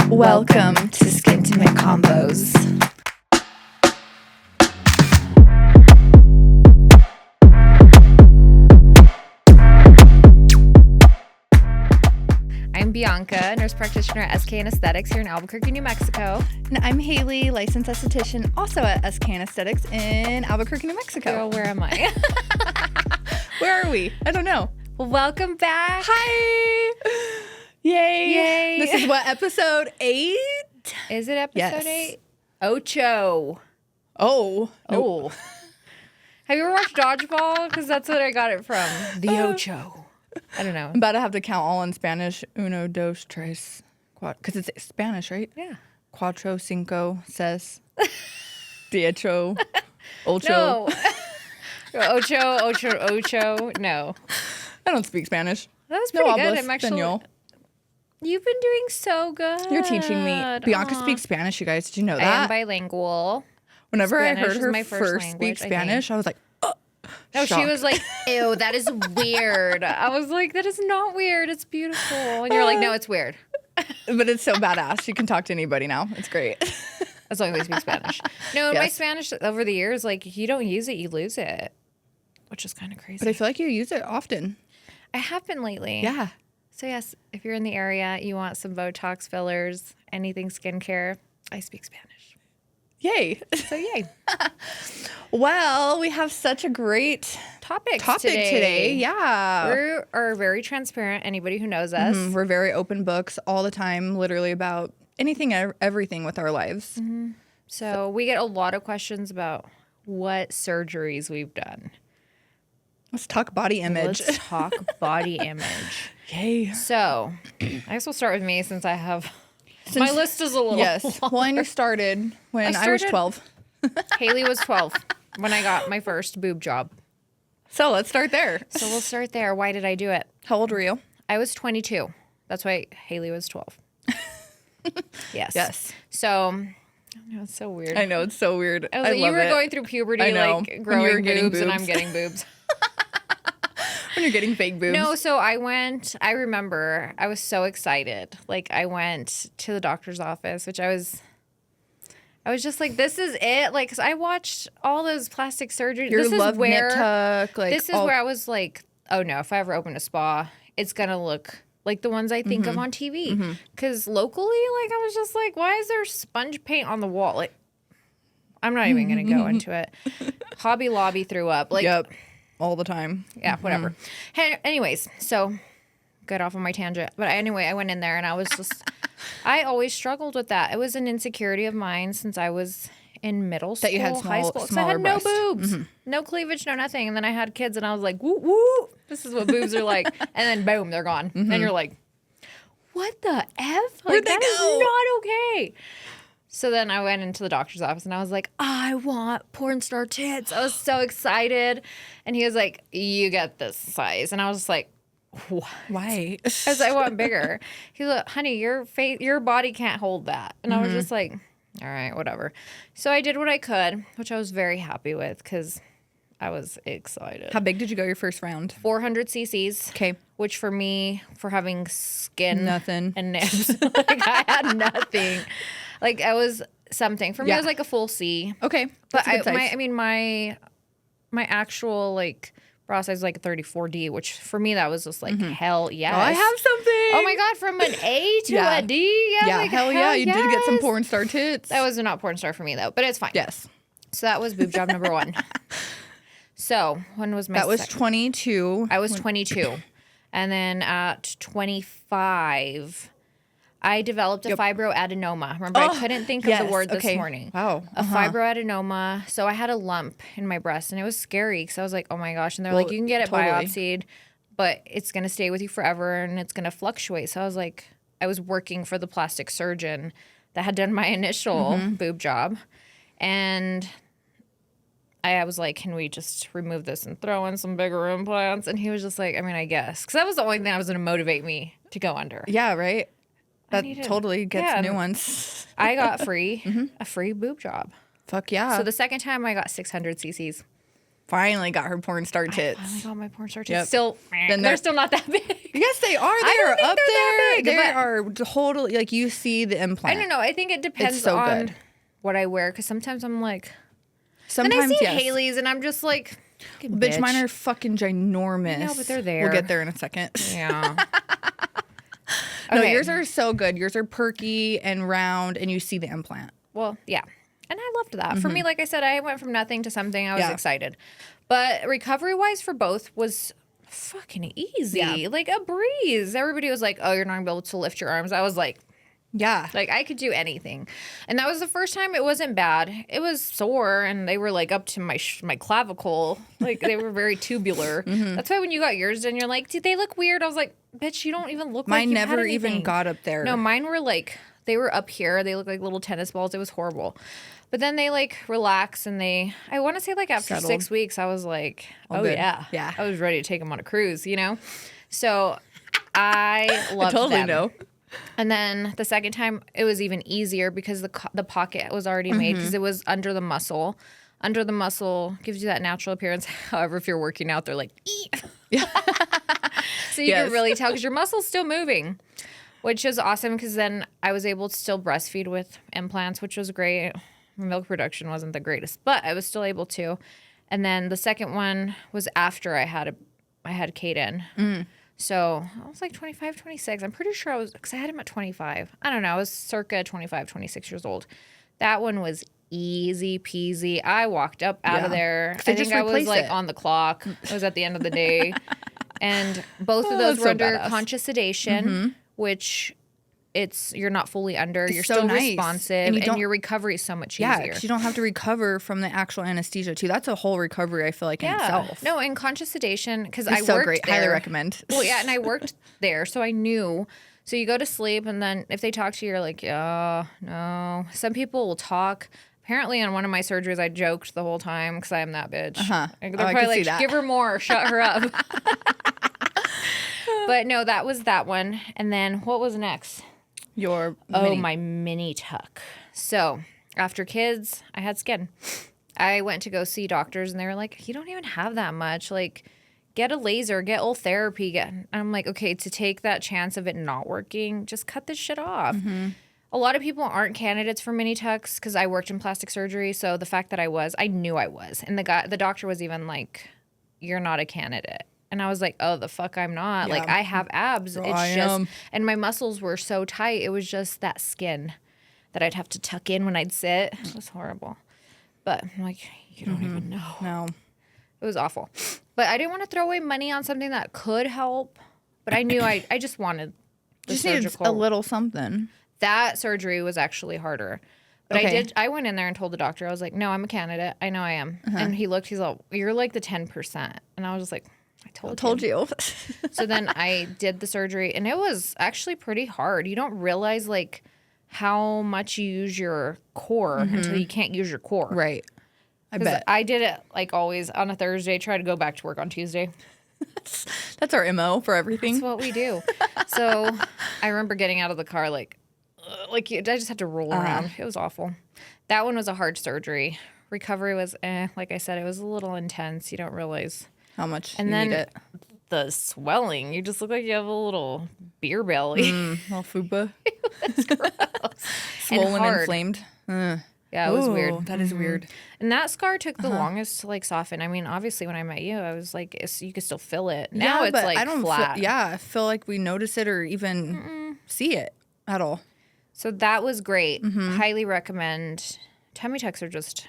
Welcome to SKNtimate Convos. I'm Bianca, nurse practitioner at SK Aesthetics here in Albuquerque, New Mexico. And I'm Haley, licensed esthetician, also at SK Aesthetics in Albuquerque, New Mexico. Girl, where am I? Where are we? I don't know. Well, welcome back. Hi! Yay! Yay! This is what, episode 8? Is it episode Yes. 8? Ocho. Oh. Oh. Have you ever watched Dodgeball? Because that's what I got it from. The Ocho. I don't know. I'm about to have to count all in Spanish. Uno, dos, tres, cuatro. Because it's Spanish, right? Yeah. Cuatro, cinco, seis, dieciocho, ocho. No. Ocho. No. I don't speak Spanish. That was pretty good. hablas I'm actually. español. You've been doing so good. You're teaching me. Bianca Aw. speaks Spanish, you guys. Did you know I that? am bilingual. Whenever Spanish I heard is her my first speak language, I Spanish, I was like, No, she shocked. was like, ew, that is weird. I was like, that is not weird. It's beautiful. And you're like, no, it's weird. But it's so badass. You can talk to anybody now. It's great. As long as they speak Spanish. No, my Yes. Spanish over the years, like, you don't use it, you lose it. Which is kind of crazy. But I feel like you use it often. I have been lately. Yeah. So, yes, if you're in the area, you want some Botox fillers, anything skincare, I speak Spanish. Yay. So, yay. Well, we have such a great Topic today. Yeah. We are very transparent. Anybody who knows us. We're very open books all the time, literally about anything, everything with our lives. So, we get a lot of questions about what surgeries we've done. Let's talk body image. Let's talk body image. Yay. So, I guess we'll start with me since I have my list is a little Yes. long. Well, and you started when I was started- 12. Haley was 12 when I got my first boob job. So let's start there. So we'll start there. Why did I do it? How old were you? I was 22. That's why Haley was 12. Yes. Yes. So, I know, it's so weird. I know. It's so weird. I was I like, love you were it. going through puberty, I know. like When you growing were getting boobs, and I'm boobs. getting boobs. When you're getting fake boobs. No, so I remember I was so excited. Like I went to the doctor's office, which I was just like, this is it. Like, 'cause I watched all those plastic surgeries. Your This is love where knit tuck. Like this is where I was like, oh no, if I ever open a spa, it's going to look like the ones I think of on TV. Because locally, like, I was just like, why is there sponge paint on the wall? Like, I'm not even going to go into it. Hobby Lobby threw up. Like, Yep. All the time. yeah, whatever. Anyways, so get off on my tangent. But anyway, I went in there and I was just, I always struggled with that. It was an insecurity of mine since I was in middle school, That you had high school. 'Cause I smaller had no breasts. boobs, no cleavage, no nothing. And then I had kids and I was like, woo, woo, this is what boobs are like. And then boom, they're gone. And you're like, what the F? Like, Where'd they that is go? not okay. So then I went into the doctor's office and I was like, I want porn star tits. I was so excited. And he was like, you get this size. And I was just like, what? Why? Because I want bigger. He's like, honey, your body can't hold that. And I was just like, all right, whatever. So I did what I could, which I was very happy with because I was excited. How big did you go your first round? 400 cc's. Okay. Which for me, for having skin Nothing. and nibs, like I had nothing. Like I was something. For me, Yeah. it was like a full C. Okay. But That's a good size. my actual like bra size was like a 34D, which for me that was just like hell yes. Oh, I have something. Oh my god, from an A to Yeah. a D. Yeah, Yeah, like, hell yeah. You did get some yes. porn star tits. That was not porn star for me though, but it's fine. Yes. So that was boob job number 1. So when was my That was second? 22. I was 22. And then at 25, I developed a fibroadenoma. Remember, I couldn't think of the word this morning. Wow. A fibroadenoma. So I had a lump in my breast, and it was scary because I was like, oh my gosh. And they're like, you can get it totally. biopsied, but it's going to stay with you forever, and it's going to fluctuate. So I was like, I was working for the plastic surgeon that had done my initial boob job. And I was like, can we just remove this and throw in some bigger implants? And he was just like, I mean, I guess. Because that was the only thing that was going to motivate me to go under. Yeah, right? That needed- totally gets yeah. nuance. I got a free boob job. Fuck yeah. So the second time I got 600 cc's. finally got her porn star tits. I finally got my porn star tits. Yep. Still, they're still not that big. Yes, they are. I don't think up they're that there. big, They but- are totally like you see the implant. I don't know. I think it depends so on good. what I wear because sometimes I'm like, Sometimes then I see yes. Haley's and I'm just like, fucking Bitch, mine are fucking ginormous. No, but they're there. We'll get there in a second. Yeah. No, Okay. yours are so good. Yours are perky and round, and you see the implant. Well, yeah. And I loved that. For me, like I said, I went from nothing to something. I was excited. But recovery-wise for both was fucking easy. Yeah. Like a breeze. Everybody was like, oh, you're not going to be able to lift your arms. I was like, Yeah. like I could do anything. And that was the first time it wasn't bad. It was sore and they were like up to my my clavicle. Like they were very tubular. That's why when you got yours done, you're like, did they look weird? I was like, bitch, you don't even look like Mine you had never even anything. got up there. No, mine were like, they were up here. They looked like little tennis balls. It was horrible. But then they like relax and I want to say like after Settled. 6 weeks, I was like, oh good. yeah. Yeah. I was ready to take them on a cruise, you know? So I loved totally them. know. And then the second time, it was even easier because the pocket was already made because it was under the muscle. Under the muscle gives you that natural appearance. However, if you're working out, they're like, ee. So you can really tell because your muscle's still moving, which is awesome because then I was able to still breastfeed with implants, which was great. My milk production wasn't the greatest, but I was still able to. And then the second one was after I had Kaden. So I was like 25, 26. I'm pretty sure I was, because I had him at 25. I don't know. I was circa 25, 26 years old. That one was easy peasy. I walked up out of there. I think I was like on the clock. It was at the end of the day. And both of those that's were so under badass. conscious sedation, which you're not fully under. You're so still nice. responsive, And and your recovery is so much Yeah, easier. because you don't have to recover from the actual anesthesia too. That's a whole recovery, I feel like, in itself. No, and conscious sedation, because I It's so worked great. there. Highly recommend. Well, yeah, and I worked there, so I knew. So you go to sleep, and then if they talk to you, you're like, yeah, no. Some people will talk. Apparently, on one of my surgeries, I joked the whole time because I am that bitch. They're I probably could see like, that. give her more, shut her up. But no, that was that one. And then what was next? Your My mini tuck. So after kids, I had skin. I went to go see doctors, and they were like, you don't even have that much. Like, get a laser, get old therapy. I'm like, okay, to take that chance of it not working, just cut this shit off. A lot of people aren't candidates for mini tucks because I worked in plastic surgery. So the fact that I knew I was. And the doctor was even like, you're not a candidate. And I was like, oh, the fuck I'm not. Yeah. Like, I have abs. Girl, It's I just, am. and my muscles were so tight. It was just that skin that I'd have to tuck in when I'd sit. It was horrible. But I'm like, you don't even know. No. It was awful. But I didn't want to throw away money on something that could help. But I knew I just wanted the Just needed surgical. a little something. That surgery was actually harder. But Okay. I went in there and told the doctor, I was like, no, I'm a candidate. I know I am. And he looked, he's like, you're like the 10%. And I was just like, I told you. So then I did the surgery, and it was actually pretty hard. You don't realize like how much you use your core until you can't use your core. Right. I 'Cause bet. I did it like always on a Thursday, try to go back to work on Tuesday. That's our MO for everything. That's what we do. So I remember getting out of the car I just had to roll around. It was awful. That one was a hard surgery. Recovery was like I said, it was a little intense. You don't realize. How much And you then need it. the swelling, you just look like you have a little beer belly. Little fupa. It's gross. Swollen and hard. inflamed. Yeah, it was weird. That is weird. And that scar took the longest to like soften. I mean, obviously when I met you, I was like, you could still feel it. Now it's but like I don't flat. I feel like we notice it or even see it at all. So that was great. Highly recommend. Tummy tucks are just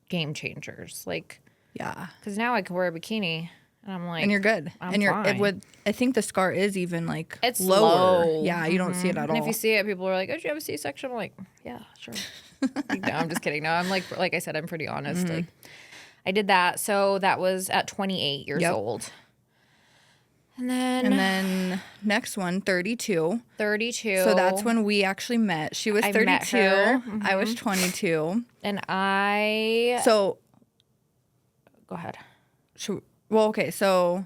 game changers. Like, Yeah. because now I can wear a bikini, and I'm like, And you're good. I'm and you're fine. I think the scar is even like It's lower. low. Yeah, you don't see it at and all. if you see it, people are like, "Oh, did you have a C-section?" I'm like, "Yeah, sure." Like, no, I'm just kidding. No, I'm like I said, I'm pretty honest. Like, I did that. So that was at 28 years old. And then next one, 32. 32. So that's when we actually met. She was I 32. met her. I was 22. And I. So, Go ahead. okay. So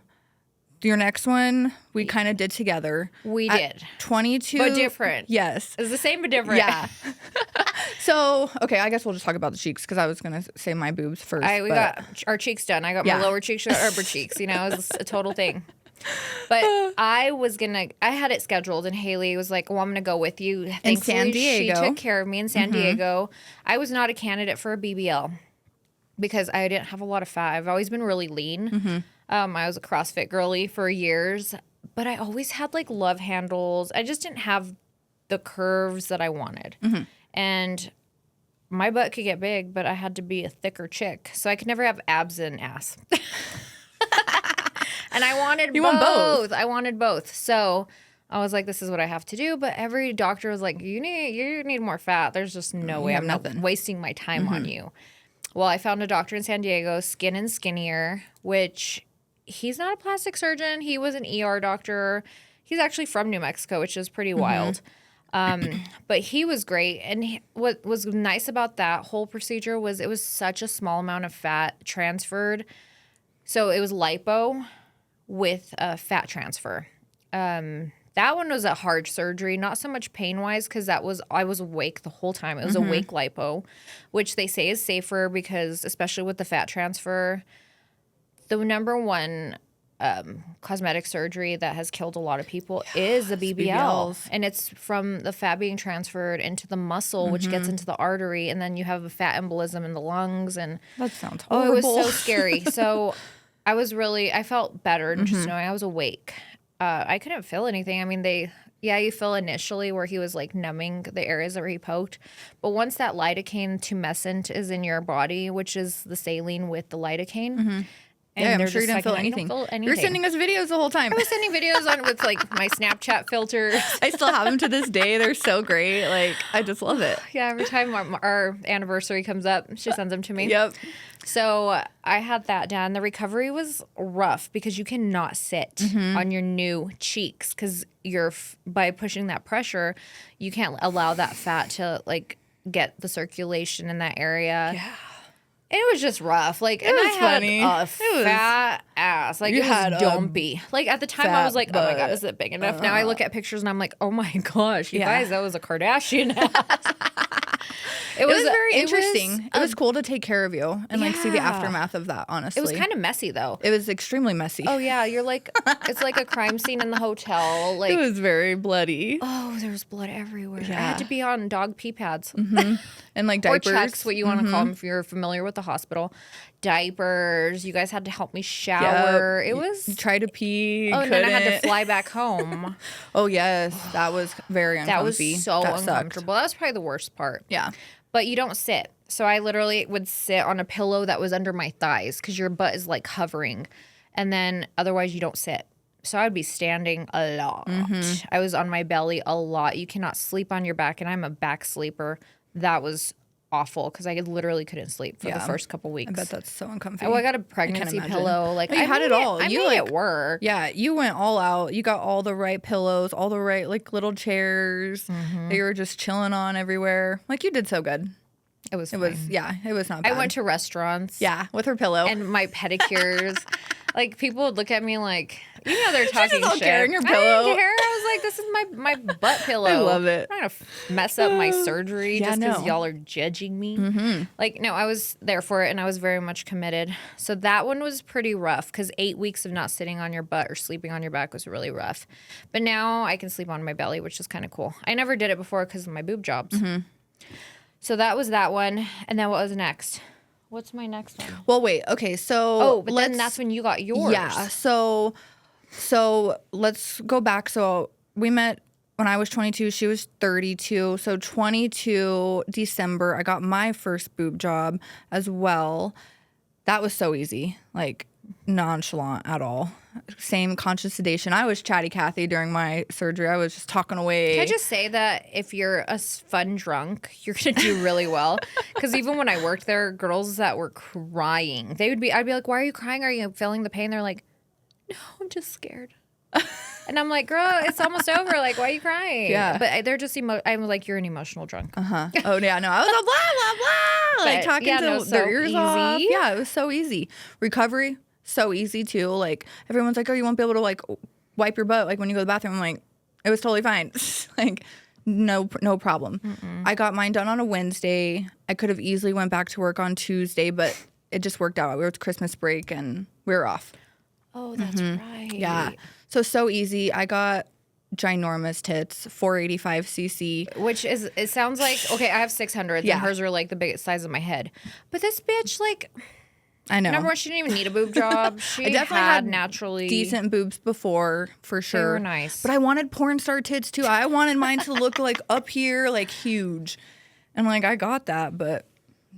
your next one we kind of did together. We At did. 22. But different. Yes. It's the same but different. Yeah. So, okay, I guess we'll just talk about the cheeks because I was going to say my boobs first. We got our cheeks done. I got my lower cheeks, our upper cheeks. You know, it was a total thing. But I had it scheduled, and Haley was like, well, I'm going to go with you. Thankfully, in San Diego. She took care of me in San Diego. I was not a candidate for a BBL because I didn't have a lot of fat. I've always been really lean. I was a CrossFit girly for years, but I always had like love handles. I just didn't have the curves that I wanted. And my butt could get big, but I had to be a thicker chick. So I could never have abs and ass. And I wanted both. I wanted both. So I was like, this is what I have to do. But every doctor was like, you need more fat. There's just no way. I'm not wasting my time on you. Well, I found a doctor in San Diego, Skin and Skinnier, which he's not a plastic surgeon. He was an ER doctor. He's actually from New Mexico, which is pretty wild. But he was great. And what was nice about that whole procedure was it was such a small amount of fat transferred. So it was lipo with a fat transfer. That one was a hard surgery, not so much pain-wise because I was awake the whole time. It was awake lipo, which they say is safer because, especially with the fat transfer, the number one cosmetic surgery that has killed a lot of people is the BBL. BBLs. And it's from the fat being transferred into the muscle, which gets into the artery, and then you have a fat embolism in the lungs. And that sounds horrible. it was so scary. So I felt better just knowing I was awake. I couldn't feel anything. I mean, you feel initially where he was like numbing the areas where he poked. But once that lidocaine tumescent is in your body, which is the saline with the lidocaine. And I'm sure you didn't feel anything. You were sending us videos the whole time. I was sending videos with like my Snapchat filters. I still have them to this day. They're so great. Like, I just love it. Yeah, every time our anniversary comes up, she sends them to me. Yep. So I had that done. The recovery was rough because you cannot sit on your new cheeks because by pushing that pressure, you can't allow that fat to like get the circulation in that area. Yeah. It was just rough. Like, and I had a fat ass. Like, it was dumpy. Like, at the time, I was like, oh my God, is it big enough? Now I look at pictures and I'm like, oh my gosh, you guys, that was a Kardashian ass. It was very interesting. It was cool to take care of you and like see the aftermath of that, honestly. It was kind of messy, though. It was extremely messy. Oh, yeah. You're like, it's like a crime scene in the hotel. Like, it was very bloody. Oh, there was blood everywhere. Yeah. I had to be on dog pee pads. And like diapers. Or checks, what you want to call them if you're familiar with the hospital. Diapers. You guys had to help me shower. Yep. It was... You tried to pee, and then I had to fly back home. Oh, yes. That was very uncomfy. That was so uncomfortable. That was probably the worst part. Yeah. But you don't sit. So I literally would sit on a pillow that was under my thighs because your butt is like hovering. And then otherwise you don't sit. So I'd be standing a lot. I was on my belly a lot. You cannot sleep on your back. And I'm a back sleeper. That was awful because I literally couldn't sleep for the first couple weeks. I bet that's so uncomfy. Oh, I got a pregnancy pillow. Like, you had it all. I made it work. Yeah, you went all out. You got all the right pillows, all the right like little chairs that you were just chilling on everywhere. Like, you did so good. It was not bad. I went to restaurants. Yeah, with her pillow. And my pedicures. Like, people would look at me like, you know, they're talking shit. Carrying her pillow. I didn't care. I was like, this is my butt pillow. I love it. I'm not going to mess up my surgery just because y'all are judging me. Like, no, I was there for it, and I was very much committed. So that one was pretty rough because 8 weeks of not sitting on your butt or sleeping on your back was really rough. But now I can sleep on my belly, which is kind of cool. I never did it before because of my boob jobs. So that was that one. And then what was next? What's my next one? Well, wait. Okay, so then that's when you got yours. Yeah. So let's go back. So we met when I was 22. She was 32. So 22 December, I got my first boob job as well. That was so easy. Like, nonchalant at all. Same conscious sedation. I was chatty Cathy during my surgery. I was just talking away. Can I just say that if you're a fun drunk, you're going to do really well? Because even when I worked there, girls that were crying, I'd be like, why are you crying? Are you feeling the pain? They're like, no, I'm just scared. And I'm like, girl, it's almost over. Like, why are you crying? Yeah. But they're just, I'm like, you're an emotional drunk. Oh, yeah, no. I was like, blah, blah, blah. Like, talking their ears off. Yeah, it was so easy. Recovery, so easy, too. Like, everyone's like, oh, you won't be able to, like, wipe your butt, like, when you go to the bathroom. I'm like, it was totally fine. Like, No problem. I got mine done on a Wednesday. I could have easily went back to work on Tuesday, but it just worked out. We were at Christmas break and we were off. Oh, that's right. Yeah. So easy. I got ginormous tits, 485 cc. Which is, it sounds like, okay, I have 600s Yeah. and hers are like the biggest size of my head. But this bitch, like, I know. number one, she didn't even need a boob job. She I definitely had had naturally decent boobs before, for sure. They were nice. But I wanted porn star tits too. I wanted mine to look like up here, like huge. And like I got that, but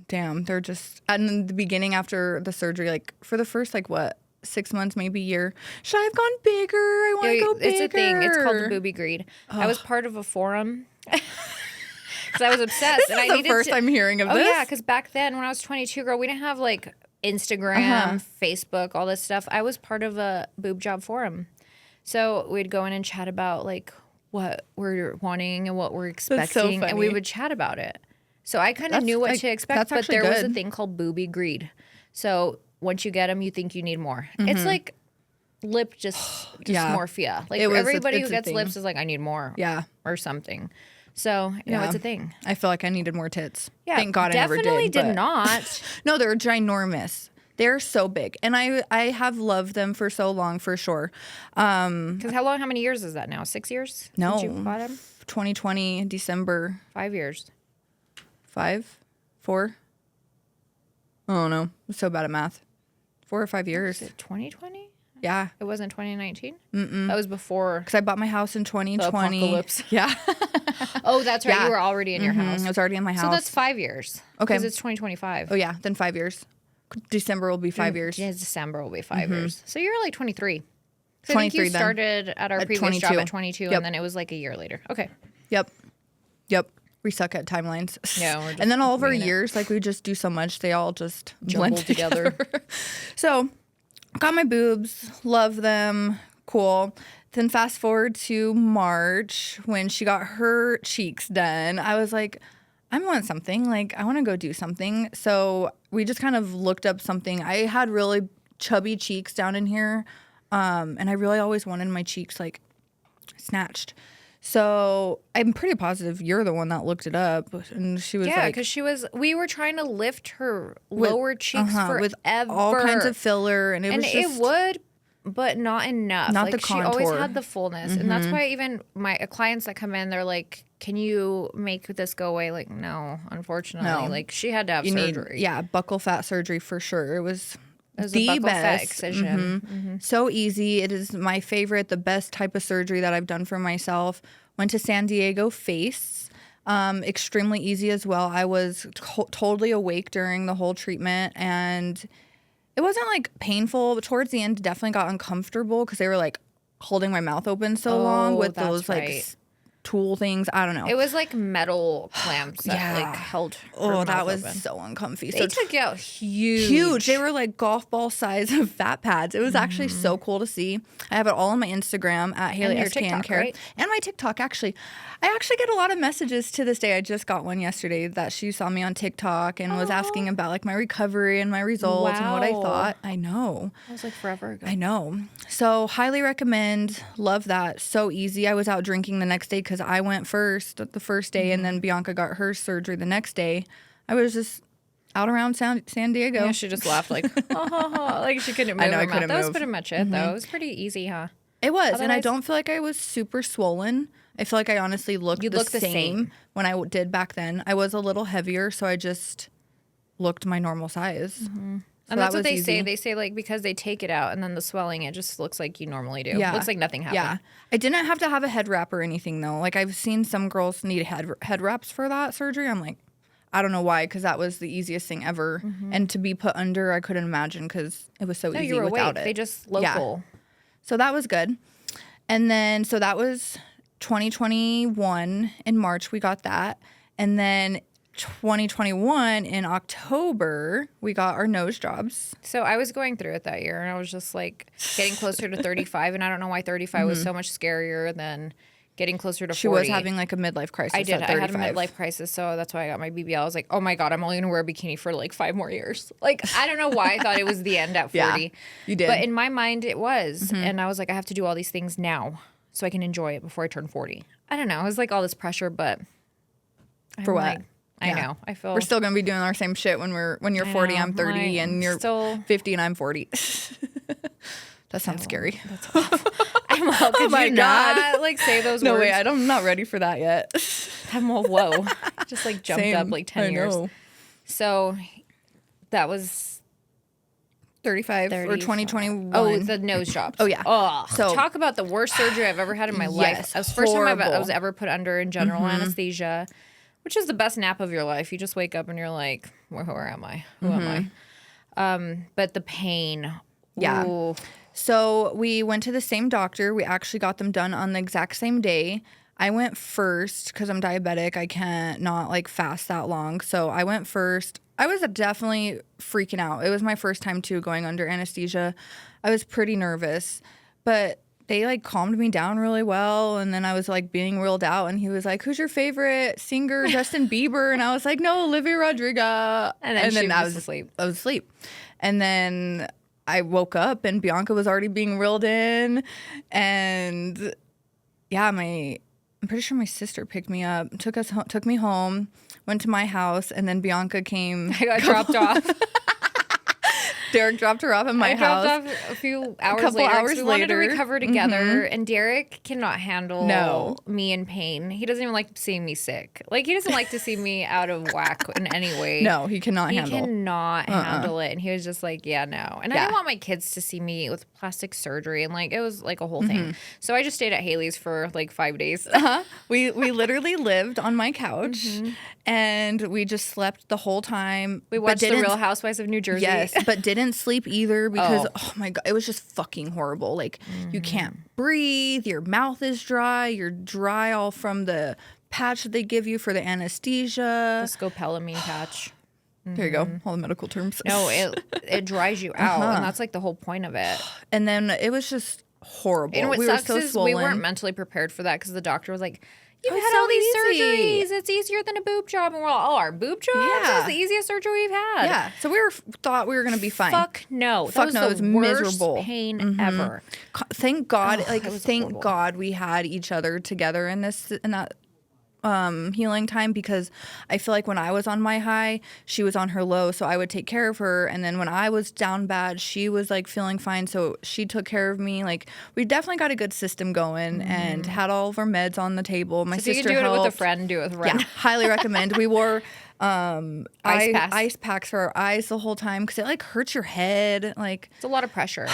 damn, they're just, and in the beginning after the surgery, like for the first like what, 6 months, maybe a year, should I have gone bigger? I want to go bigger. It's a thing. It's called the booby greed. I was part of a forum because I was obsessed. This is the first I'm hearing of this. Oh yeah, because back then when I was 22, girl, we didn't have like Instagram, Facebook, all this stuff. I was part of a boob job forum. So we'd go in and chat about like what we're wanting and what we're expecting. And we would chat about it. So I kind of knew what to expect, but there was a thing called booby greed. So once you get them, you think you need more. It's like lip dysmorphia. Like everybody who gets lips is like, I need more. Yeah. Or something. So, you know, it's a thing. I feel like I needed more tits. Yeah. Thank God I never did. Definitely did not. No, they're ginormous. They're so big. And I have loved them for so long, for sure. Because how many years is that now? 6 years? No. Since you bought them? 2020, December. 5 years. 5? 4? Oh, no. I'm so bad at math. 4 or 5 years. Is it 2020? Yeah. It wasn't 2019? Mm-mm. That was before. Because I bought my house in 2020. The apocalypse. Yeah. Oh, that's right. Yeah. You were already in your house. I was already in my house. So that's 5 years. Okay. Because it's 2025. Oh, yeah. Then 5 years. December will be 5 years. Yeah, December will be 5 years. So you're like 23. So 23 I think you then. started at our previous 22. job at 22, and then it was like a year later. Okay. Yep. We suck at timelines. Yeah. We're just and then all of our years, like we just do so much, they all just blend together. So, got my boobs, love them, cool. Then fast forward to March when she got her cheeks done. I was like, I want something. Like, I want to go do something. So we just kind of looked up something. I had really chubby cheeks down in here, and I really always wanted my cheeks like snatched. So I'm pretty positive you're the one that looked it up, and she was like, yeah, because we were trying to lift her lower cheeks forever with all kinds of filler, and it would, but not enough. Not like, the contour. She always had the fullness, and that's why even my clients that come in, they're like, "Can you make this go away?" Like, no, unfortunately, like she had to have surgery. Buccal fat surgery for sure. It was the buccal best fat excision. So easy. It is my favorite, the best type of surgery that I've done for myself. Went to San Diego Face. Extremely easy as well. I was totally awake during the whole treatment, and it wasn't like painful, but towards the end, definitely got uncomfortable because they were like holding my mouth open so long with those like tool things. I don't know. It was like metal clamps that like held her mouth that was open. so uncomfy. They took out huge. Huge. They were like golf ball size of fat pads. It was actually so cool to see. I have it all on my Instagram at Halle and Bianca, right? And my TikTok actually. I actually get a lot of messages to this day. I just got one yesterday that she saw me on TikTok and was asking about like my recovery and my results and what I thought. I know. That was like forever ago. I know. So highly recommend. Love that. So easy. I was out drinking the next day because I went first the first day, and then Bianca got her surgery the next day. I was just out around San Diego. Yeah, she just laughed like, like she couldn't move her mouth. That was pretty much it, though. It was pretty easy, huh? It was, and I don't feel like I was super swollen. I feel like I honestly looked the same when I did back then. I was a little heavier, so I just looked my normal size. So and that's what they say. They say, like, because they take it out and then the swelling, it just looks like you normally do. Yeah. It looks like nothing happened. Yeah. I didn't have to have a head wrap or anything, though. Like, I've seen some girls need head wraps for that surgery. I'm like, I don't know why, because that was the easiest thing ever. And to be put under, I couldn't imagine because it was so easy you were without awake. it. They just local. Yeah. So that was good. And then, so that was 2021 in March, we got that. And then 2021 in October, we got our nose jobs. So I was going through it that year, and I was just like getting closer to 35, and I don't know why 35 was so much scarier than getting closer to 40. She was having like a midlife crisis. I did. At I 35. had a midlife crisis, so that's why I got my BBL. I was like, oh my God, I'm only going to wear a bikini for like 5 more years. Like, I don't know why I thought it was the end at 40. Yeah, you did. But in my mind, it was. And I was like, I have to do all these things now so I can enjoy it before I turn 40. I don't know. It was like all this pressure, but For what? Like, I Yeah. know. I feel We're still gonna be doing our same shit when you're 40, know, I'm 30, like, and you're still 50 and I'm 40. That sounds scary. That's awful. I'm all, could my you God. not like say those No words? way, I'm not ready for that yet. I'm all whoa. Just like jumped Same. up like 10 I years. know. So that was 35 or 2021. Oh, the nose jobs. Oh, yeah. Oh, So- talk about the worst surgery I've ever had in my Yes, life. It was the first time I horrible. was ever put under in general anesthesia, which is the best nap of your life. You just wake up and you're like, where am I? Who am I? But the pain. Yeah. Ooh. So we went to the same doctor. We actually got them done on the exact same day. I went first because I'm diabetic. I can't not like fast that long. So I went first. I was definitely freaking out. It was my first time too going under anesthesia. I was pretty nervous, but they like calmed me down really well. And then I was like being reeled out, and he was like, "Who's your favorite singer?" Justin Bieber. And I was like, "No, Olivia Rodrigo." And then she I was asleep. I was asleep. And then I woke up and Bianca was already being reeled in. And yeah, I'm pretty sure my sister picked me up, took me home, went to my house, and then Bianca came. I got dropped off. Derek dropped her off at my house. I dropped off a few hours couple later. 'cause hours we wanted to later. recover together, and Derek cannot handle No. me in pain. He doesn't even like seeing me sick. Like, he doesn't like to see me out of whack in any way. No, he cannot He handle. cannot handle it. And he was just like, yeah, no. And I Yeah. didn't want my kids to see me with plastic surgery. And like, it was like a whole thing. So I just stayed at Haley's for like 5 days. We literally lived on my couch, and we just slept the whole time. We but watched The didn't- Real Housewives of New Jersey. Yes, but didn't sleep either because Oh. oh my God, it was just fucking horrible. Like you can't breathe, your mouth is dry, you're dry all from the patch that they give you for the anesthesia. The scopolamine patch. There you go, all the medical terms. No, it dries you out. And that's like the whole point of it. And then it was just horrible. And what we were sucks so is swollen. we weren't mentally prepared for that because the doctor was like, "You've it's had so all these easy." surgeries. It's easier than a boob job." And we're all, "Oh, our boob job Yeah. is the easiest surgery we've had." Yeah, so thought we were gonna be fine. Fuck no. Fuck That was no, the it was worst miserable. pain ever. Thank God, it was thank horrible. God we had each other together in that healing time, because I feel like when I was on my high, she was on her low, so I would take care of her, and then when I was down bad, she was like feeling fine, so she took care of me. Like we definitely got a good system going and had all of our meds on the table. My So if you sister could do it with a helped. friend, do it with a friend. Yeah, highly recommend. We wore packs. ice packs for our eyes the whole time because it like hurts your head, like. It's a lot of pressure.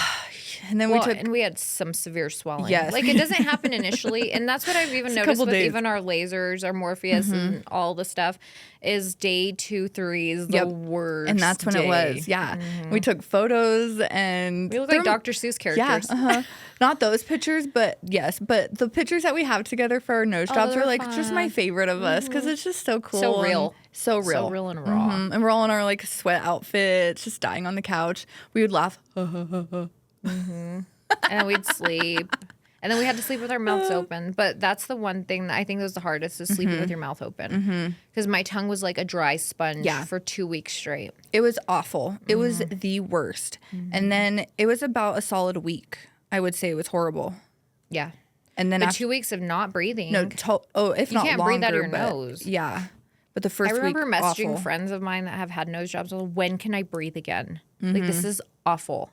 And then Well, we took. and we had some severe swelling. Yes. Like, it doesn't happen initially. And that's what I've even noticed couple with days. even our lasers, our Morpheus, and all the stuff, is day 2, 3 is the Yep. worst. And that's when it was. Yeah. We took photos and We look like Dr. Seuss characters. Yeah. Not those pictures, but yes. But the pictures that we have together for our nose jobs they're are like just my fun. favorite of us because it's just so cool. So real. And so real. So real and raw. And we're all in our like sweat outfits, just dying on the couch. We would laugh. And then we'd sleep. And then we had to sleep with our mouths open. But that's the one thing that I think was the hardest is sleeping with your mouth open. Because my tongue was like a dry sponge Yeah. for 2 weeks straight. It was awful. It was the worst. And then it was about a solid week. I would say it was horrible. Yeah. And then But after 2 weeks of not breathing. if You not can't longer, breathe out of your but nose. Yeah. But the first I remember week, messaging awful. friends of mine that have had nose jobs. Like, when can I breathe again? Like, this is awful.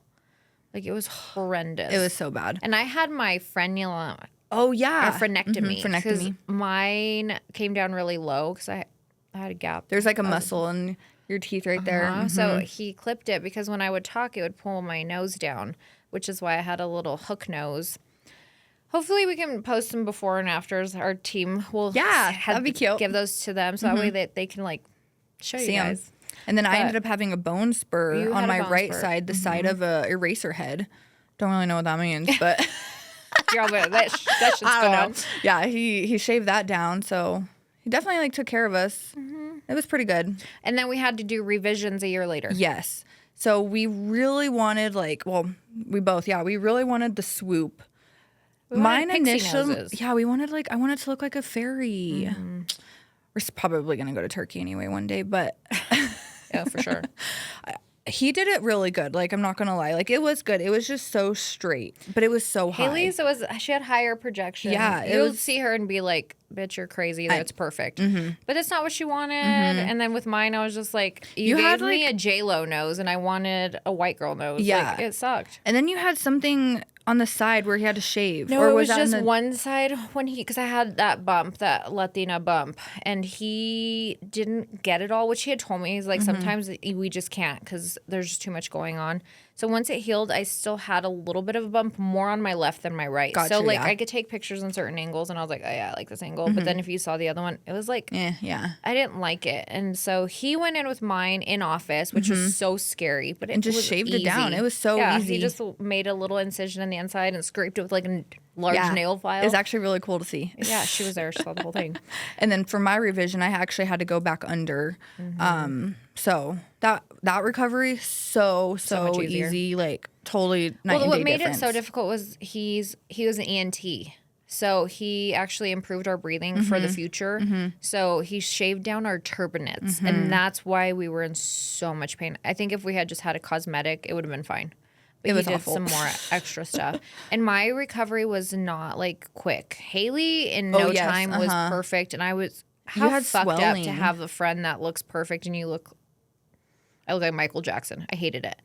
Like, it was horrendous. It was so bad. And I had my frenulum, Oh yeah, or frenectomy. Frenectomy. Because mine came down really low because I had a gap. There's like a muscle in your teeth right there. So he clipped it because when I would talk, it would pull my nose down, which is why I had a little hook nose. Hopefully we can post them before and afters. Our team will that'd be cute. give those to them so that way they can like show you See 'em. guys. And then I ended up having a bone spur You on had a my bone right spur. side, the side of a eraser head. Don't really know what that means, but Girl, but that shit's I don't gone. know. Yeah, he shaved that down, so he definitely like took care of us. It was pretty good. And then we had to do revisions a year later. Yes. So we really wanted we really wanted the swoop. We wanted pixie noses. we wanted I wanted to look like a fairy. We're probably gonna go to Turkey anyway one day, but Yeah, for sure. He did it really good. Like, I'm not gonna lie. Like, it was good. It was just so straight, but it was so high. Haley's she had higher projection. Yeah, You'll see her and be like, bitch, you're crazy. That's perfect. But it's not what she wanted. And then with mine, I was just like, you gave me a J-Lo nose and I wanted a white girl nose. Yeah. Like, it sucked. And then you had something on the side where he had to shave. No, or it was that just one side when because I had that bump, that Latina bump, and he didn't get it all, which he had told me. He's like, sometimes we just can't because there's just too much going on. So once it healed, I still had a little bit of a bump, more on my left than my right. Gotcha, so like I could take pictures in certain angles, and I was like, oh yeah, I like this angle. But then if you saw the other one, it was like, yeah. I didn't like it. And so he went in with mine in office, which was so scary. But it And just was shaved easy. it down. It was so easy. He just made a little incision in the inside and scraped it with like a large nail file. It was actually really cool to see. Yeah, she was there. She saw the whole thing. And then for my revision, I actually had to go back under. So that recovery so much easier. easy, like totally night and Well, what day made difference. it so difficult was he was an ENT. So he actually improved our breathing for the future. So he shaved down our turbinates. And that's why we were in so much pain. I think if we had just had a cosmetic, it would have been fine. But It was he did awful. some more extra stuff. And my recovery was not like quick. Haley in no time was perfect. And I was how had fucked up swelling. to have a friend that looks perfect and I look like Michael Jackson. I hated it.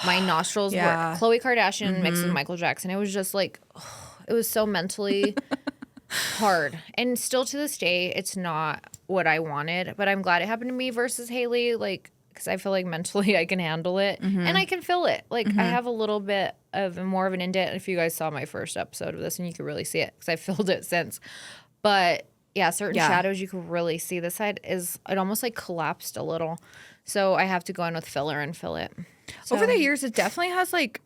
My nostrils were Khloe Kardashian mixed with Michael Jackson. It was just like, it was so mentally hard. And still to this day, it's not what I wanted. But I'm glad it happened to me versus Haley, like, because I feel like mentally I can handle it and I can feel it. Like, I have a little bit of more of an indent. If you guys saw my first episode of this, and you could really see it because I filled it since. But yeah, certain shadows you could really see. This side it almost like collapsed a little. So I have to go in with filler and fill it. So, over the years, it definitely has like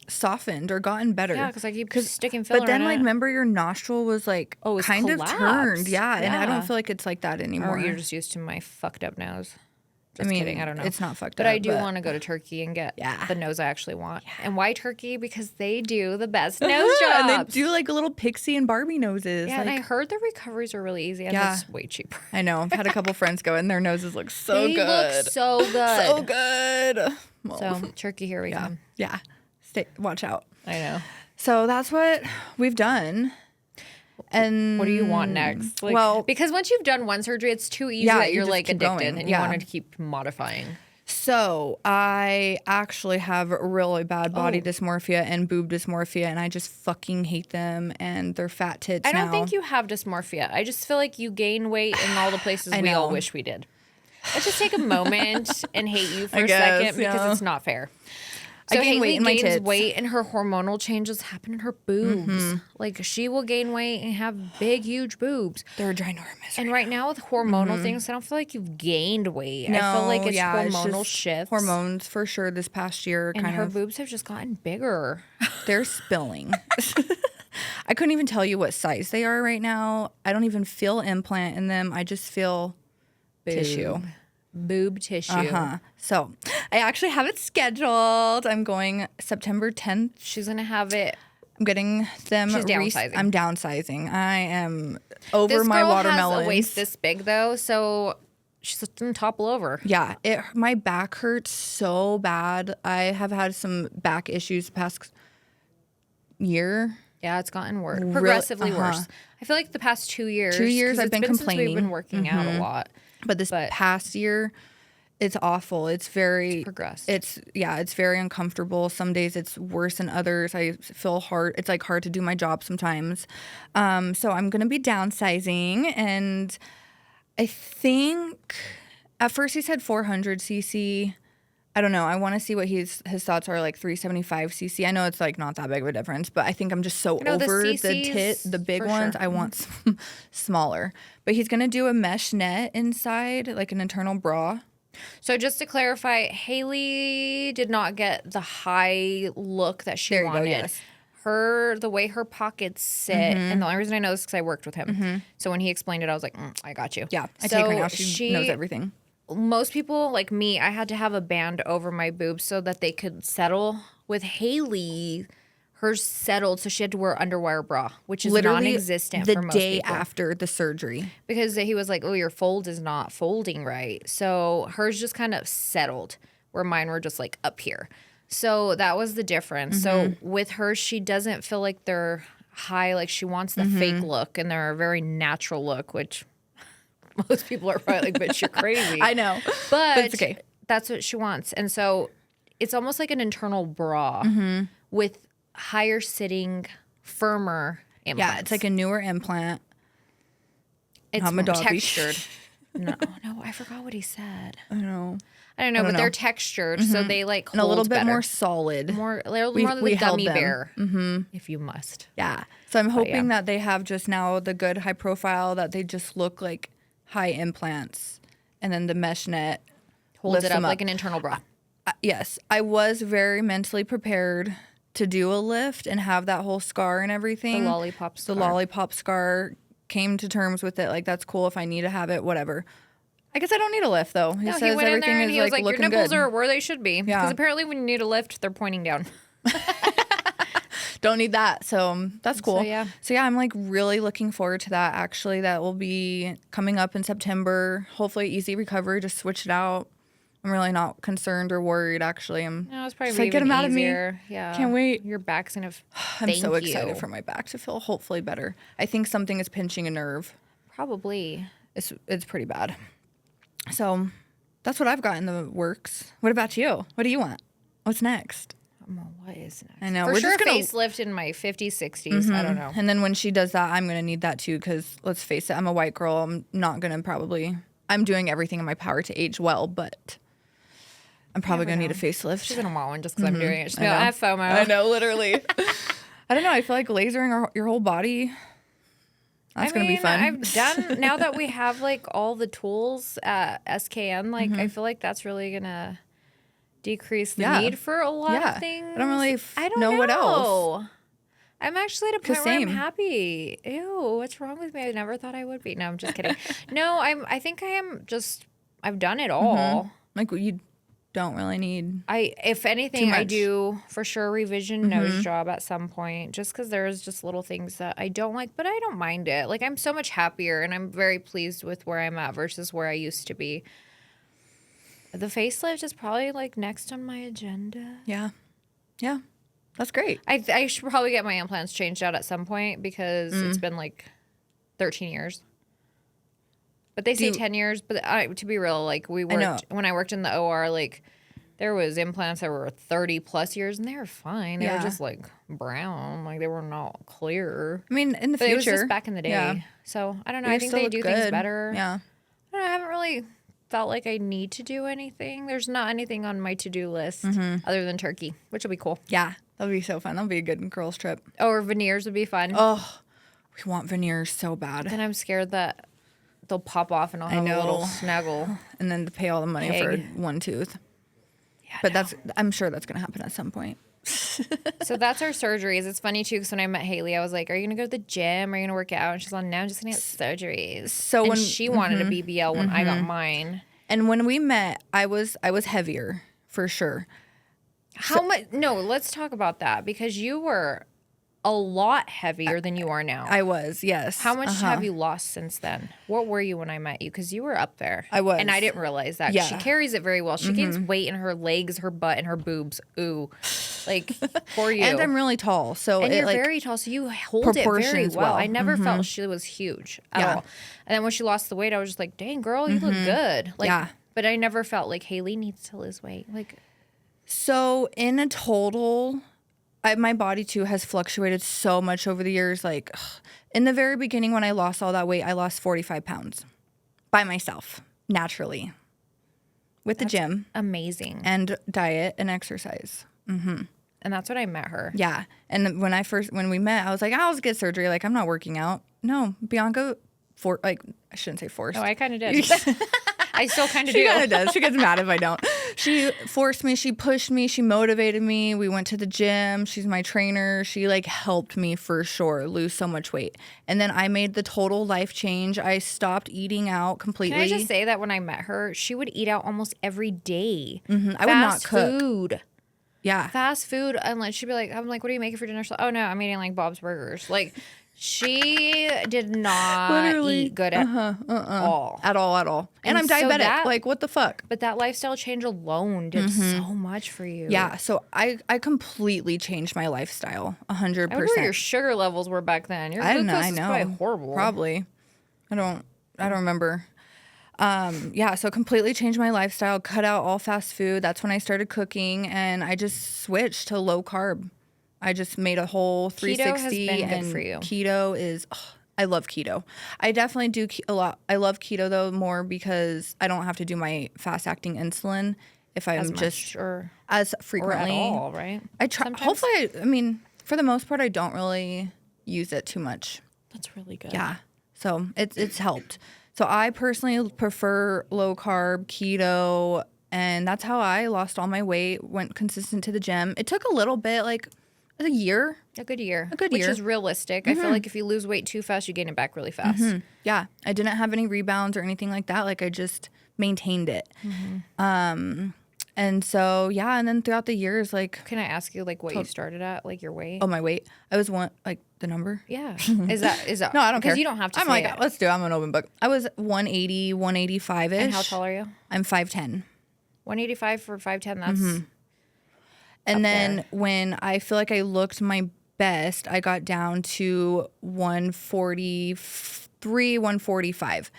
softened or gotten better. yeah, because I keep sticking filler But then, in like, it. remember your nostril was like it's kind collapsed. of turned. Yeah, and I don't Yeah. feel like it's like that anymore. Or you're just used to my fucked up nose. Just kidding. I don't know. It's not fucked but up. I do want to go to Turkey and get the nose I actually want. And why Turkey? Because they do the best nose jobs. And they do like little pixie and Barbie noses. Yeah, like, and I heard the recoveries are really easy and it's way cheaper. I know. I've had a couple friends go and their noses look so They good. look so good. So good. Well, So Turkey, here we come. yeah. Watch out. I know. So that's what we've done. And What do you want next? Like, well, because once you've done one surgery, it's too easy Yeah, that you you're just like keep addicted going. and Yeah. you want to keep modifying. so I actually have really bad body dysmorphia and boob dysmorphia, and I just fucking hate them and they're fat tits. I don't now. think you have dysmorphia. I just feel like you gain weight in all the places we all wish we did. Let's just take a moment and hate you for a second because it's not fair. So I gain Haley weight in my gains tits. weight and her hormonal changes happen in her boobs. Like she will gain weight and have big, huge boobs. They're ginormous. And right now with hormonal things, I don't feel like you've gained weight. I feel like it's hormonal just shifts. Hormones for sure this past year And kind her of. boobs have just gotten bigger. They're spilling. I couldn't even tell you what size they are right now. I don't even feel implant in them. I just feel tissue. Boob tissue. So I actually have it scheduled. I'm going September 10th. She's going to have it. I'm getting them. She's downsizing. I'm downsizing. I am over This my girl watermelons. has a waist this big though, so she's going to topple over. Yeah, my back hurts so bad. I have had some back issues the past year. Yeah, it's gotten worse, progressively worse. I feel like the past 2 years. 2 years 'cause I've been it's since complaining. We've been working out a lot. But this past year, it's awful. It's very progressed. It's very uncomfortable. Some days it's worse than others. I feel hard. It's like hard to do my job sometimes. So I'm gonna be downsizing, and I think at first he said 400 cc. I don't know. I want to see what his thoughts are, like 375 cc. I know it's like not that big of a difference, but I think I'm just so know, the over CCs the big for ones. sure. I want smaller. But he's gonna do a mesh net inside, like an internal bra. So just to clarify, Haley did not get the high look that she There you go, wanted. yes. The way her pockets sit, and the only reason I know this is because I worked with him. So when he explained it, I was like, I got you. Yeah, I take her now. She knows everything. Most people like me, I had to have a band over my boobs so that they could settle. With Haley, hers settled, so she had to wear underwire bra, which is Literally non-existent the for most day people. after the surgery. Because he was like, oh, your fold is not folding right. So hers just kind of settled, where mine were just like up here. So that was the difference. So with her, she doesn't feel like they're high. Like she wants the fake look, and they're a very natural look, which most people are probably like, bitch, you're crazy. I know. But it's okay. That's what she wants. And so it's almost like an internal bra with higher sitting, firmer implants. Yeah, it's like a newer implant. It's more textured. No, I forgot what he said. I know. I don't know, but they're textured, so they like hold And a little bit better. more solid. They're more than the held gummy them. bear, if you must. Yeah. So I'm hoping that they have just now the good high profile, that they just look like high implants, and then the mesh net Holds it them up like an internal bra. Yes. I was very mentally prepared to do a lift and have that whole scar and everything. The lollipop scar. The lollipop scar. Came to terms with it. Like, that's cool if I need to have it, whatever. I guess I don't need a lift, though. He says he went in there everything and is he was like, your looking nipples good. are where they should be. Yeah. Because apparently when you need a lift, they're pointing down. Don't need that. So that's cool. So, I'm like really looking forward to that. Actually, that will be coming up in September. Hopefully easy recovery. Just switch it out. I'm really not concerned or worried. Actually, No, it's probably just like, get them out of me. Yeah. Can't wait. Your back's going to I'm so excited for my back to feel hopefully better. I think something is pinching a nerve. Probably. It's pretty bad. So that's what I've got in the works. What about you? What do you want? What's next? What is next? I know. For we're sure just gonna facelift in my 50s, 60s. I don't know. And then when she does that, I'm gonna need that too. Because let's face it, I'm a white girl. I'm not gonna probably. I'm doing everything in my power to age well, but I'm probably gonna need a facelift. She's gonna want one just because I'm doing it. She's gonna be like, I have FOMO. I know, literally. I don't know. I feel like lasering your whole body. That's gonna be fun. I've done now that we have like all the tools at SKN. Like I feel like that's really gonna decrease the need for a lot of things. I don't really know what else. I'm actually at a point where I'm same. happy. Ew, what's wrong with me? I never thought I would be. No, I'm just kidding. No, I think I am just. I've done it all. Like you don't really need. If anything, I do for sure a revision nose job at some point, just because there's just little things that I don't like, but I don't mind it. Like I'm so much happier, and I'm very pleased with where I'm at versus where I used to be. The facelift is probably like next on my agenda. Yeah. That's great. I should probably get my implants changed out at some point because it's been like 13 years. But they say 10 years. But to be real, like when I worked in the OR, like there was implants that were 30 plus years and they were fine. They were just like brown. Like they were not clear. I mean, in the future. It was just back in the day. Yeah. So I don't know. I think they do things better. Yeah. I don't know, I haven't really felt like I need to do anything. There's not anything on my to-do list other than turkey, which will be cool. Yeah. That'll be so fun. That'll be a good girls trip. Or veneers would be fun. Oh, we want veneers so bad. And I'm scared that they'll pop off and I'll have a little snuggle. And then to pay all the money for one tooth. Yeah, but I'm sure that's going to happen at some point. So that's our surgeries. It's funny too because when I met Haley, I was like, "Are you gonna go to the gym? Are you gonna work out?" And she's like, "No, I'm just gonna get surgeries." So when she wanted a BBL when I got mine, and when we met, I was heavier for sure. How much? No, let's talk about that because you were a lot heavier than you are now. I was, yes. How much have you lost since then? What were you when I met you? Because you were up there. I was. And I didn't realize that. Yeah. She carries it very well. She gains weight in her legs, her butt, and her boobs. Ooh. Like, for you. And I'm really tall. So and you're very tall, so you hold it very well. I never felt she was huge at all. And then when she lost the weight, I was just like, dang, girl, you look good. Like, but I never felt like Haley needs to lose weight. Like, so in a total... my body too has fluctuated so much over the years. Like in the very beginning when I lost all that weight, I lost 45 pounds by myself, naturally. With the gym. Amazing. And diet and exercise. And that's when I met her. Yeah. And when we met, I was like, I'll just get surgery. Like I'm not working out. No, Bianca, I shouldn't say forced. Oh, I kind of did. I still kind of do. She kind of does. She gets mad if I don't. She forced me. She pushed me. She motivated me. We went to the gym. She's my trainer. She like helped me for sure lose so much weight. And then I made the total life change. I stopped eating out completely. Can I just say that when I met her, she would eat out almost every day. I would not cook. Food. Yeah. Fast food. And like she'd be like, I'm like, what are you making for dinner? She's like, oh no, I'm eating like Bob's Burgers. Like She did not Literally. eat good at all. At all. And I'm so diabetic. that- Like, what the fuck? But that lifestyle change alone did so much for you. Yeah. So I completely changed my lifestyle. 100%. I wonder what your sugar levels were back then. Your I glucose know. is probably horrible. Probably. I don't remember. Yeah, so completely changed my lifestyle, cut out all fast food. That's when I started cooking, and I just switched to low carb. I just made a whole 360. Keto has been good and for you. Keto is, I love keto. I definitely do a lot. I love keto though more because I don't have to do my fast acting insulin if I'm As much just or as at frequently. all, right? I try. Sometimes. Hopefully, I mean, for the most part, I don't really use it too much. That's really good. Yeah. So it's helped. So I personally prefer low carb, keto, and that's how I lost all my weight, went consistent to the gym. It took a little bit, like a year. A good year. Which Which is realistic. I feel like if you lose weight too fast, you gain it back really fast. Yeah. I didn't have any rebounds or anything like that. Like I just maintained it. And so, yeah. And then throughout the years, like, Can I ask you like what you started at, like your weight? oh, my weight. I was the number. Yeah. Is that No, I don't care. Because you don't have to I'm say like, it. let's do it. I'm an open book. I was 180, 185-ish. And how tall are you? I'm 5'10". 185 for 5'10". That's And then there. when I feel like I looked my best, I got down to 143, 145.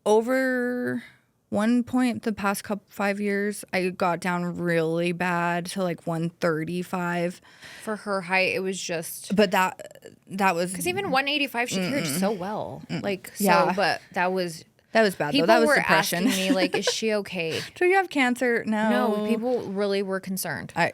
Over one point the past 5 years, I got down really bad to like 135. for her height. It was just But that was because even 185, she carried so well. Like so, Yeah. but that was bad though. people That was were depression. asking me like, is she okay? Do you have cancer? No, people really were concerned. I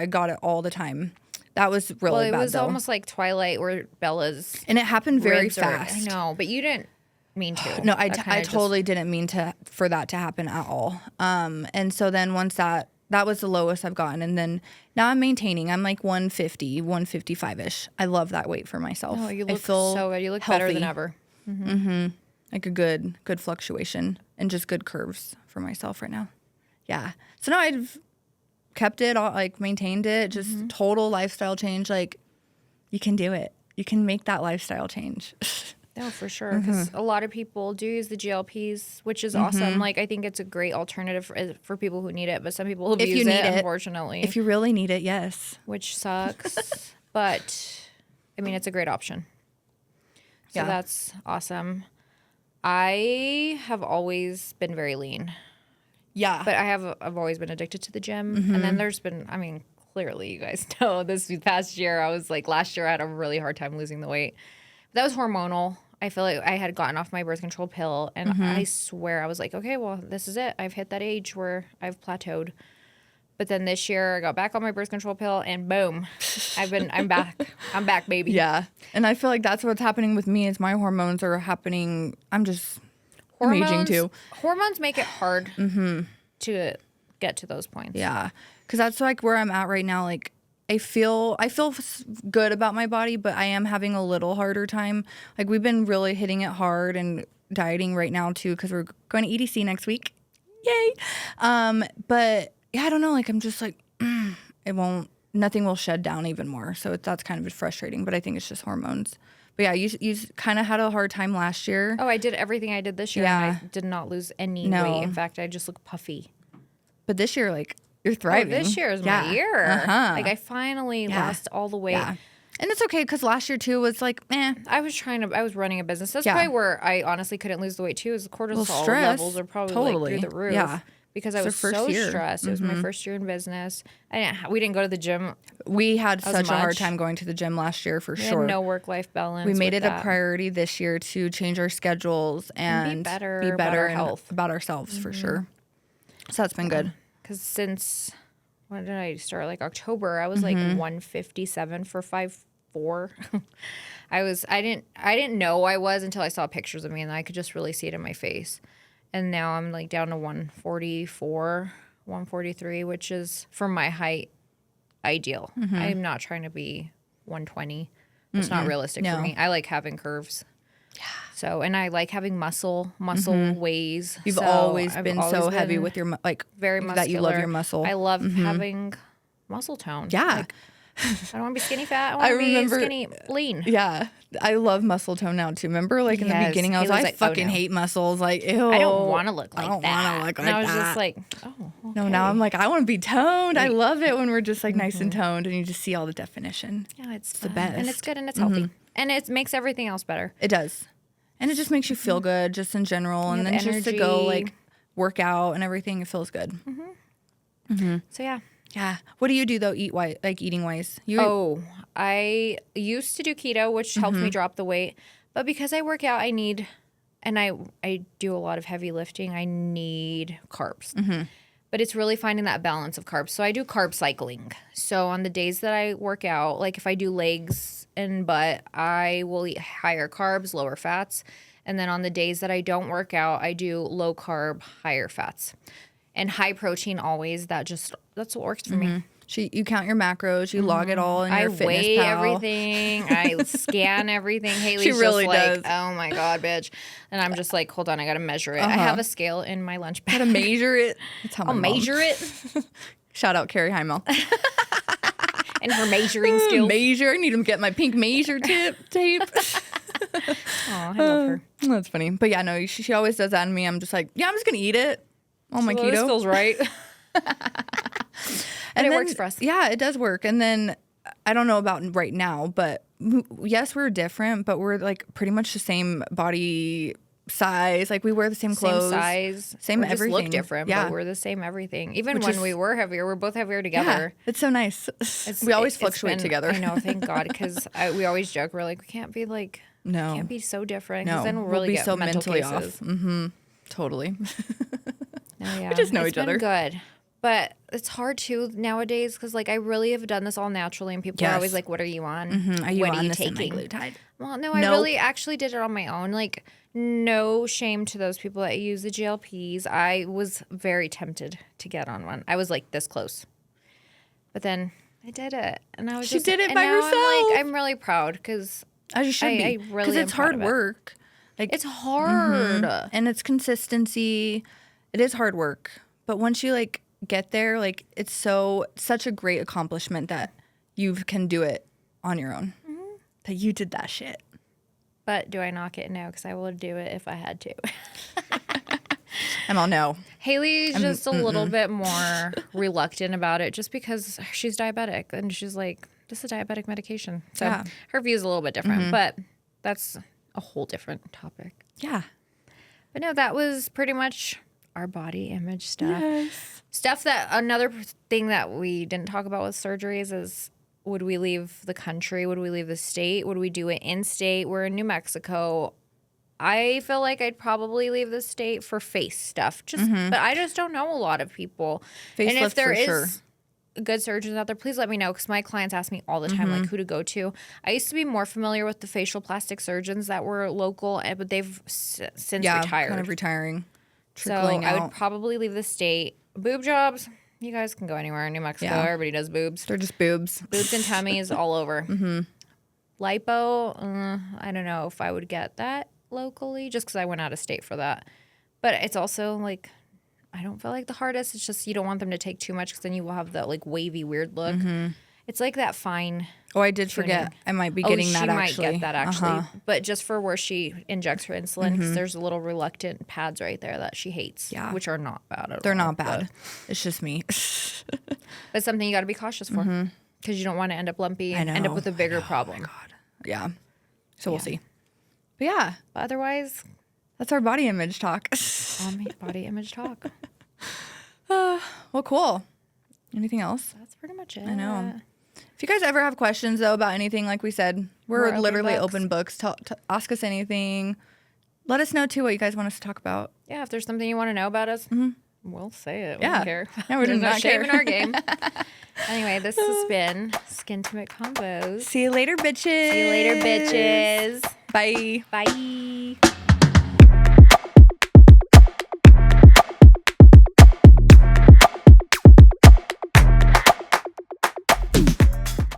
got it all the time. That was really Well, it bad was though. almost like Twilight where Bella's And it happened very ribs are- fast. I know, but you didn't mean to. No, I That kinda totally didn't mean for that to happen at all. And so then once that was the lowest I've gotten, and then now I'm maintaining. I'm like 150, 155-ish. I love that weight for myself. Oh, you I look feel so good. You look healthy. better than ever. Like a good fluctuation and just good curves for myself right now. Yeah. So now I've kept it all, like maintained it, just total lifestyle change. Like you can do it. You can make that lifestyle change. No, for sure. Because a lot of people do use the GLPs, which is awesome. Like, I think it's a great alternative for people who need it, but some people abuse you need it, it. unfortunately, If you really need it, yes. which sucks. But, I mean, it's a great option. So Yeah. that's awesome. I have always been very lean, Yeah. but I've always been addicted to the gym. And then there's been, I mean, clearly you guys know this past year, last year I had a really hard time losing the weight. That was hormonal. I feel like I had gotten off my birth control pill, and I swear I was like, okay, well, this is it. I've hit that age where I've plateaued. But then this year I got back on my birth control pill, and boom, I'm back. I'm back, baby. Yeah. And I feel like that's what's happening with me is my hormones are happening. I'm aging too. Hormones make it hard to get to those points. Yeah. Because that's like where I'm at right now. Like I feel good about my body, but I am having a little harder time. Like we've been really hitting it hard and dieting right now too because we're going to EDC next week. Yay. But yeah, I don't know. Like I'm just like, nothing will shed down even more. So that's kind of frustrating, but I think it's just hormones. But yeah, you kind of had a hard time last year. Oh, I did everything I did this year, Yeah. and I did not lose any No. weight. In fact, I just look puffy. But this year, like you're thriving. Oh, this year is Yeah. my year. Uh-huh. Like I finally Yeah. lost all the weight. Yeah. And it's okay because last year too was like, I was running a business. That's Yeah. probably where I honestly couldn't lose the weight too. Is the cortisol stress, levels are probably totally. like through the roof. Yeah. Because I It's was their first so year. stressed. It was my first year in business. We didn't go to the gym. We had such a hard much. time going to the gym last year for We sure. had no work-life balance. We made with it that. a priority this year to change our schedules and be better about our and health. about ourselves for sure. So that's been good. Because since when did I start? Like October, I was like 157 for 5'4". I didn't know I was until I saw pictures of me, and I could just really see it in my face. And now I'm like down to 144, 143, which is for my height ideal. I'm not trying to be 120. It's not realistic No. for me. I like having curves. Yeah. So, and I like having muscle. Muscle weighs. You've So always I've been so heavy with your very muscular. that you love your muscle. I love having muscle tone. Yeah. Like, I don't want to be skinny fat. I want to be skinny lean. Yeah. I love muscle tone now too. Remember, like in the beginning, I was like, I fucking hate muscles. Like, ew. I don't want to look like that. I don't want to look like that. And I was just like, oh, okay. No, now I'm like, I want to be toned. I love it when we're just like nice and toned and you just see all the definition. Yeah, it's the best. And it's good and it's healthy. And it makes everything else better. It does. And it just makes you feel good just in general. And then just to go like work out and everything, it feels good. So yeah. Yeah. What do you do though, eating wise? I used to do keto, which helped me drop the weight. But because I work out, I need, and I do a lot of heavy lifting, I need carbs. But it's really finding that balance of carbs. So I do carb cycling. So on the days that I work out, like if I do legs and butt, I will eat higher carbs, lower fats. And then on the days that I don't work out, I do low carb, higher fats. And high protein always. That's what works for me. You count your macros, you log it all in your fitness weigh pal. everything. I scan everything. Haley's really just does. like, oh my God, bitch. And I'm just like, hold on, I got to measure it. I have a scale in my lunch bag. Gotta measure it. I'll measure it. Shout out Carrie Heimel. And her measuring skills. I need to get my pink measure tape. Oh, I love her. That's funny. But yeah, no, she always does that on me. I'm just like, yeah, I'm just gonna eat it. My keto. This feels right. And it works for us. Yeah, it does work. And then I don't know about right now, but yes, we're different, but we're like pretty much the same body size. Like we wear the same clothes. Same size. Same we everything. Just look different, but we're the same everything. Even when we were heavier, we're both heavier together. Yeah, it's so nice. We always fluctuate together. I know, thank God, because we always joke. We're like, we can't be like, can't be so different. Because then we'll really get so mentally off. Totally. We just know each other. Good. But it's hard too nowadays because like I really have done this all naturally and people are always like, what are you on? Are you what on are you this taking? semaglutide? Well, no, I really actually did it on my own. Like no shame to those people that use the GLPs. I was very tempted to get on one. I was like this close. But then I did it. And I was She did it by herself. I'm really proud because as you should be. I really because it's hard work. Like it's hard. And it's consistency. It is hard work. But once you like get there, like it's such a great accomplishment that you can do it on your own. That you did that shit. But do I knock it? No, because I would do it if I had to. I'm all no. Haley's just a little bit more reluctant about it just because she's diabetic and she's like, this is diabetic medication. So her view is a little bit different, but that's a whole different topic. Yeah. But no, that was pretty much our body image stuff. Yes. Stuff that another thing that we didn't talk about with surgeries is would we leave the country? Would we leave the state? Would we do it in state? We're in New Mexico. I feel like I'd probably leave the state for face stuff. But I just don't know a lot of people. Facelift and if there for is sure. good surgeons out there, please let me know because my clients ask me all the time like who to go to. I used to be more familiar with the facial plastic surgeons that were local, but they've since retired. Kind of retiring. So I would probably leave the state. Boob jobs, you guys can go anywhere in New Mexico. Yeah. Everybody does boobs. They're just boobs. Boobs and tummies all over. Lipo, I don't know if I would get that locally just because I went out of state for that. But it's also like, I don't feel like the hardest. It's just you don't want them to take too much because then you will have that like wavy, weird look. It's like that fine. Oh, I did forget. I might be getting that actually. She might get that actually. But just for where she injects her insulin, because there's a little reluctant pads right there that she hates, which are not bad at all. They're not bad. It's just me. But it's something you got to be cautious for because you don't want to end up lumpy and end up with a bigger problem. Oh, my God. Yeah. So we'll see. But yeah. But otherwise, that's our body image talk. Body image talk. Well, cool. Anything else? That's pretty much it. I know. If you guys ever have questions, though, about anything, like we said, we're literally open books. Ask us anything. Let us know, too, what you guys want us to talk about. Yeah, if there's something you want to know about us, we'll say it. We don't care. Yeah, we do not shame care. in our game. Anyway, this has been SKNtimate Convos. See you later, bitches. See you later, bitches. Bye. Bye.